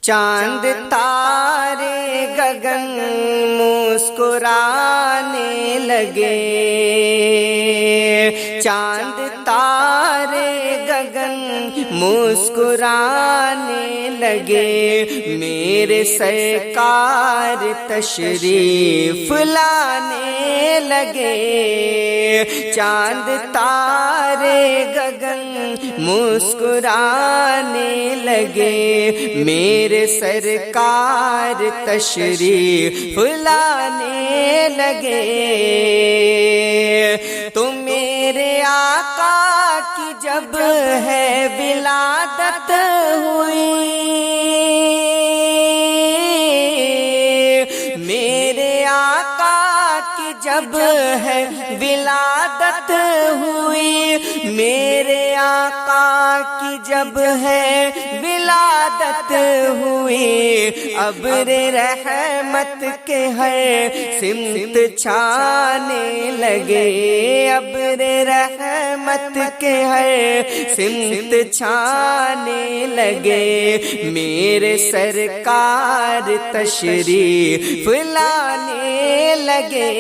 چاند تارے گگن مسکرانے لگے، چاند تارے گگن مسکرانے لگے، میرے سرکار تشریف لانے لگے، چاند تارے گگن مسکرانے لگے، میرے سرکار تشریف لانے لگے، تو میرے آقا کی جب ہے ولادت ہوئی، میرے آقا کی جب ہے ولادت ہوئی، میرے آقا کی جب ہے ولادت ہوئی، ابر رحمت کے ہر سمت چھانے لگے، ابر رحمت کے ہر سمت چھانے لگے، میرے سرکار تشریف لانے لگے،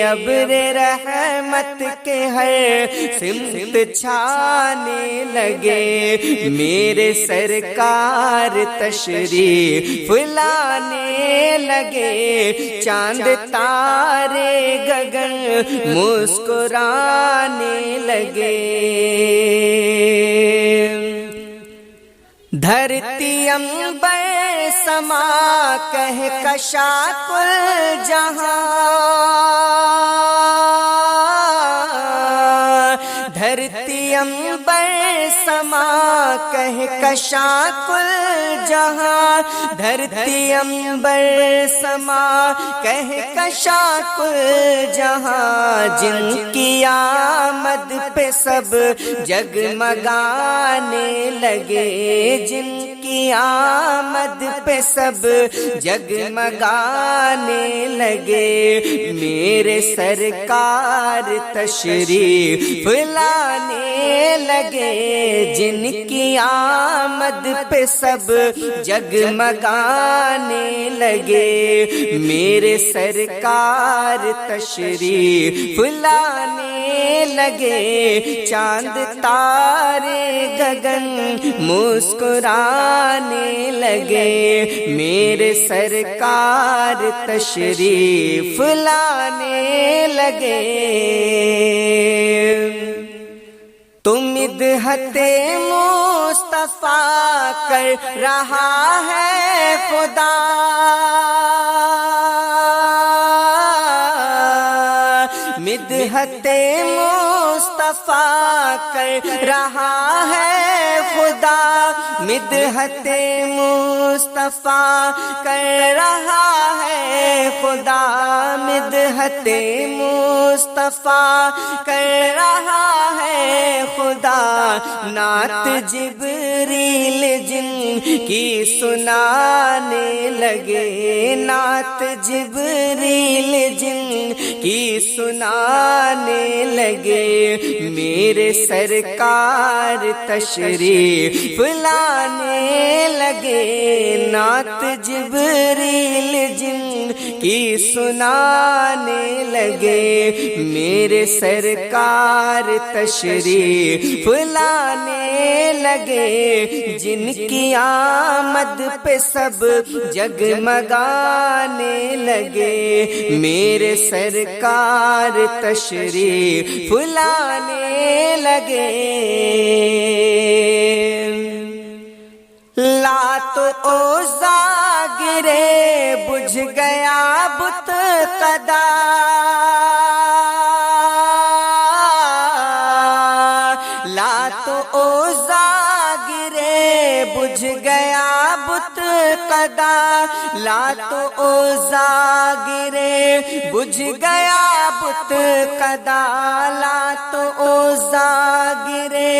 ابر رحمت کے ہر سمت چھانے لگے، میرے سرکار تشریف لانے لگے، چاند تارے گگن مسکرانے لگے، دھرتی عنبر سما کہکشاں کل جہاں، دھرتی عنبر سما کہکشاں کل جہاں، دھرتی عنبر سما کہکشاں کل جہاں، جن کی آمد پہ سب جگمگانے لگے، جن کی آمد پہ سب جگمگانے لگے، میرے سرکار تشریف لانے لگے، جن کی آمد پہ سب جگمگانے لگے، میرے سرکار تشریف لانے لگے، چاند تارے گگن مسکرانے لگے، میرے سرکار تشریف لانے لگے، تو مدحت مصطفیٰ کر رہا ہے خدا، مدحت مصطفیٰ کر رہا ہے خدا، مدحت مصطفیٰ کر رہا ہے خدا، مدحت مصطفیٰ کر رہا ہے خدا، نعت جبریل جن کی سنانے لگے، نعت جبریل جن کی سنانے لگے، میرے سرکار تشریف لانے لگے، نعت جبریل جن کی سنانے لگے، میرے سرکار تشریف لانے لگے، جن کی آمد پہ سب جگمگانے لگے، میرے سرکار تشریف لانے لگے، لات و عزا گرے بجھ گیا بت قدا، لات و عزا گرے بجھ گیا بت قدا، لات و عزا گرے بجھ گیا بت قدا، لات و عزا گرے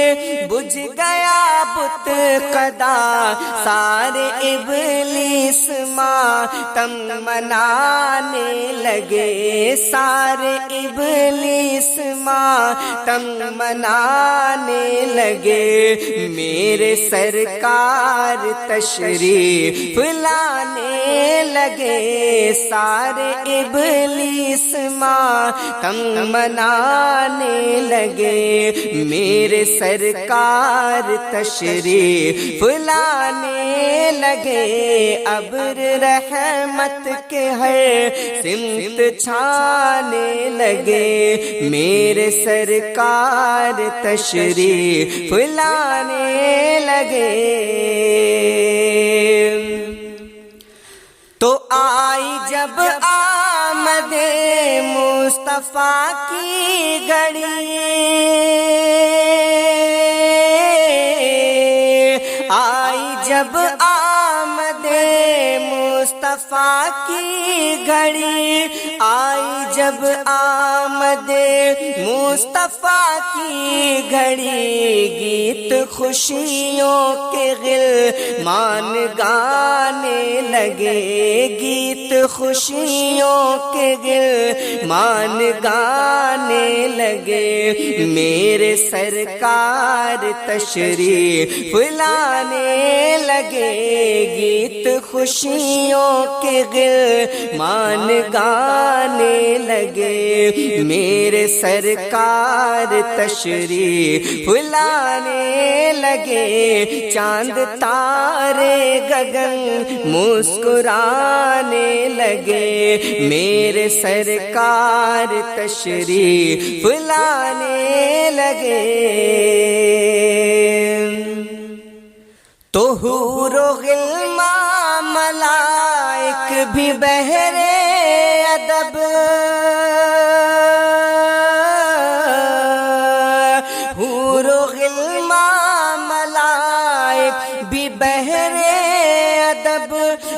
بجھ گیا بت قدا سارے ابلیس ماتم منانے لگے، سارے ابلیس ماتم منانے لگے، میرے سرکار تشریف لانے لگے، سارے ابلیس ماتم منانے لگے، میرے سرکار تشریف لانے لگے، ابر رحمت کے ہر سمت چھانے لگے، میرے سرکار تشریف لانے لگے۔ تو آئی جب آمد مصطفیٰ کی گھڑی، آئی جب آمد مصطفیٰ کی گھڑی، آئی جب آمد مصطفیٰ کی گھڑی، گیت خوشیوں کے غلمان گانے لگے، گیت خوشیوں کے غلمان گانے لگے، میرے سرکار تشریف لانے لگے، گیت خوشیوں کے غلمان گانے لگے، میرے سرکار تشریف لانے لگے، چاند تارے گگن مسکرانے لگے، میرے سرکار تشریف لانے لگے۔ تو حور و غلمان ملائک بھی بہرے ادب، حور و غلمان ملائک بھی بہرے ادب،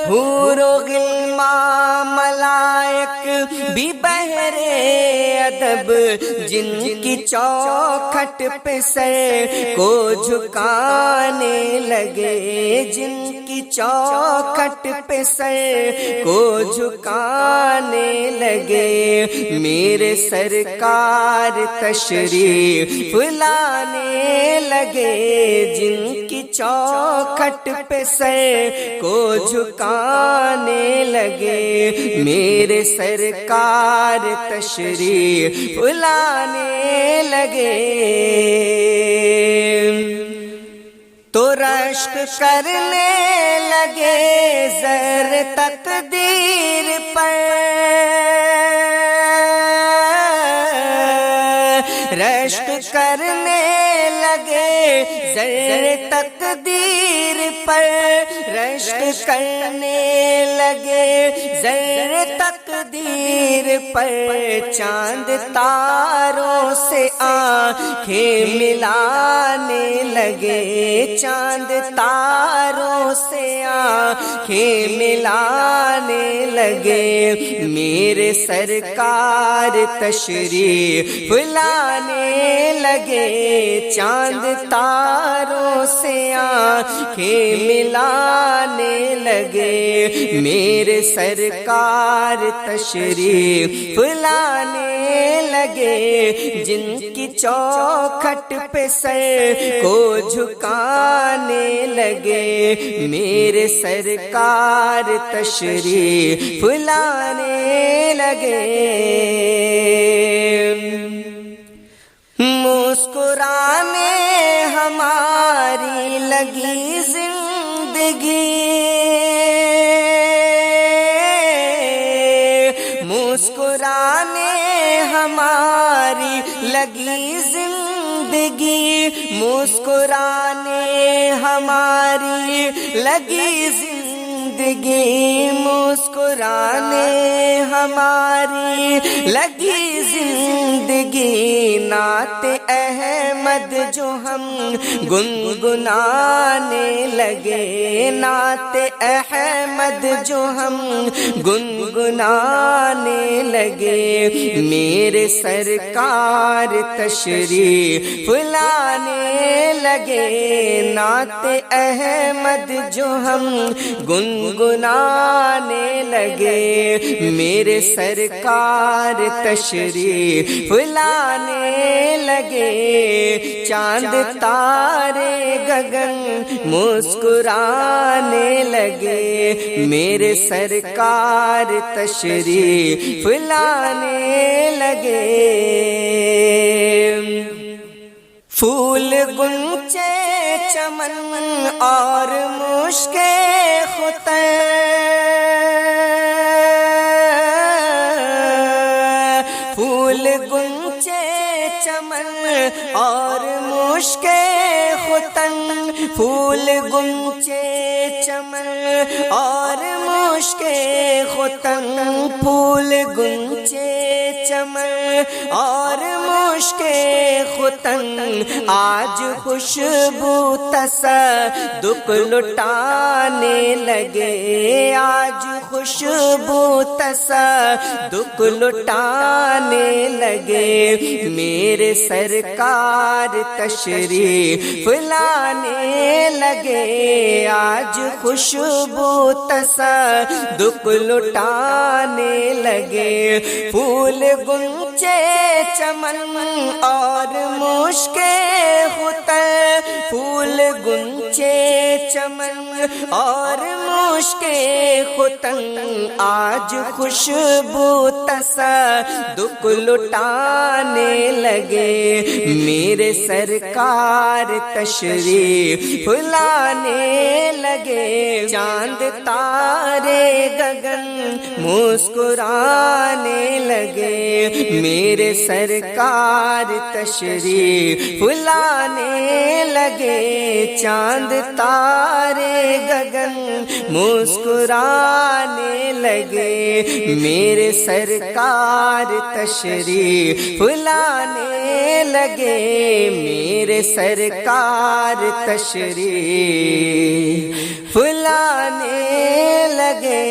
حور و غلمان ملائک بھی بہرے ادب، جن کی چوکھٹ پہ سر کو جھکانے لگے، جن کی چوکھٹ پہ سر کو جھکانے لگے، میرے سرکار تشریف لانے لگے، جن کی چوکھٹ پہ سر کو جھکانے لگے، میرے سرکار تشریف لانے لگے۔ تو رشک کرنے لگے زر تقدیر پر، رشک کرنے لگے زر تقدیر پر، رشک کرنے لگے زر تقدیر پر، چاند تاروں سے آنکھیں ملانے لگے، چاند تاروں سے آنکھیں ملانے لگے، میرے سرکار تشریف لانے لگے، چاند تاروں سے آنکھیں ملانے لگے، میرے سرکار تشریف لانے لگے، جن کی چوکھٹ پہ سر کو جھکانے لگے، میرے سرکار تشریف لانے لگے۔ مسکرانے ہماری لگی زندگی، مسکرانے ہماری لگی زندگی، مسکرانے ہماری لگی زندگی، مسکرانے ہماری لگی زندگی، نعت احمد جو ہم گنگنانے لگے، نعت احمد جو ہم گنگنانے لگے، میرے سرکار تشریف لانے لگے، نعت احمد جو ہم گنگنانے لگے، میرے سرکار تشریف لانے لگے، چاند تارے گگن مسکرانے لگے، میرے سرکار تشریف لانے لگے، پھول گنچے چمن اور مشک ختن، پھول گنچے چمن اور مشک ختن، پھول گنچے چمن اور مشک ختن، پھول گنچے چمن اور مشک ختن، آج خوشبو تصدق لٹانے لگے، آج خوشبو تصدق لٹانے لگے، میرے سرکار تشریف لانے لگے، آج خوشبو تصدق لٹانے لگے، پھول گنچے چمن اور مشک ختن، پھول گنچے چمن اور مشک ختن، آج خوشبو تصدق لٹانے لگے، میرے سرکار تشریف لانے لگے، چاند تارے گگن مسکرانے لگے، میرے سرکار تشریف لانے لگے، چاند تارے گگن مسکرانے لگے، میرے سرکار تشریف لانے لگے، میرے سرکار تشریف لانے لگے۔